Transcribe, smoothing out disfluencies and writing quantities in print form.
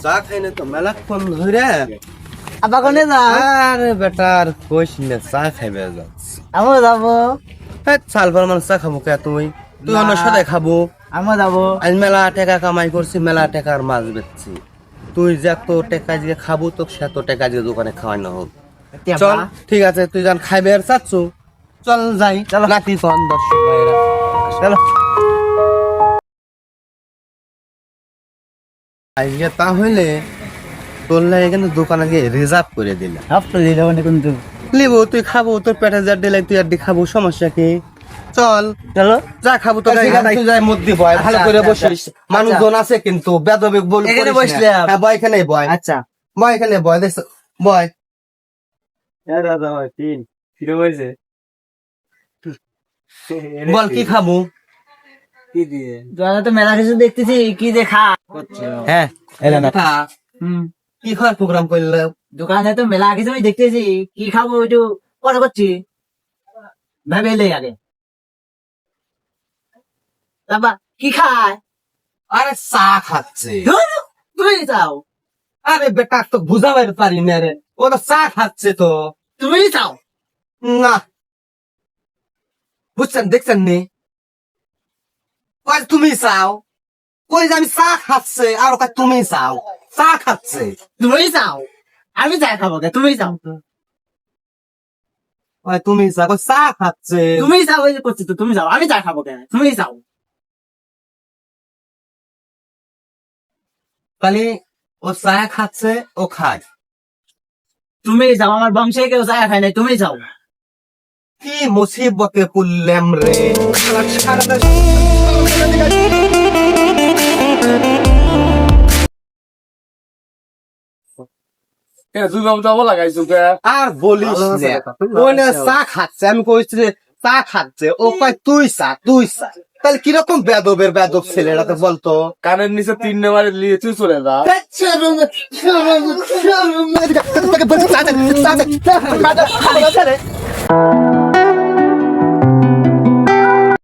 চা খাই না তো মেলাক্ষণ ধরে। আব্বা কোনে যা? আরে বেটার কইস না, চা খাইবে যাচ্ছি। আমিও যাবো। সাল পর মানুষ চা খাবো কে তুই? তুই অন্য সাথে খাবো। আমিও যাবো। আজ মেলা টাকা কামাই করছি, মেলা টাকার মাছ বেচছি। তুই যে এত টাকা আজকে খাবো, তো সে তো টাকা আজকে দোকানে খাওয়াই না হোক। চল ঠিক আছে, তুই যান খাইবে আর চাচ্ছু, চল যাই। চল নাকি কন দর্শক ভাইরা, চলো আজকে তাহলে তোর লাগে কিন্তু দোকানে গিয়ে রিজার্ভ করে দিলাম। হাফটা দিলে মানে কিন্তু লিবো, তুই খাবো, তোর পেটে যা দিলে তুই আর দি খাবো, সমস্যা কি? চল চলো যা খাবো তো তুই যাই মধ্যে বয়, ভালো করে বসিস। মানুষজন আছে কিন্তু বেদবিক বল এখানে বসলে বয়, এখানে বয়। আচ্ছা বয় এখানে বয়, দেখ বয়। বল কি খাবো? তো মেলা কিছু দেখতেছি কি যে খা হ্যাঁ কি খাওয়ার প্রোগ্রাম করলে? দোকানে তো মেলা কিছু আমি দেখতেছি কি খাবো একটু পরে করছি, ভেবে এলে আগে তারপর কি খায়? আরে চা খাচ্ছে। ধুর, তুমি চাও? আরে বেটা তো বুঝাবার পারি না রে, ও তো চা খাচ্ছে তো। তুমি চাও? না বুঝছেন, দেখছেন নি? তুমি চাও? কই যে আমি চা খাচ্ছে আর ওকে তুমি চাও? চা খাচ্ছে। তুমি চাও? আমি চা খাবো কে? তুমি চাও? তুমি চাও, চা খাচ্ছে। তুমি চাও ওই যে করছি তো, তুমি চাও? আমি চা খাবো কে? তুমি চাও? তাহলে ও চা খাচ্ছে, ও খায়। তুমি যাও, আমার বংশে কেউ চা খায় নাই, তুমি যাও। কি মুসিবতে পড়লাম রে। আর বলিস না, ও না চা খাচ্ছে, আমি কইছি যে চা খাচ্ছে, ও কয় তুই চা, তুই চা। তাহলে কিরকম বেদবের বেদব ছেলেরা তো বলতো। কানের নিচে 3 নাম্বারে নিয়ে তুই চলে যা। চা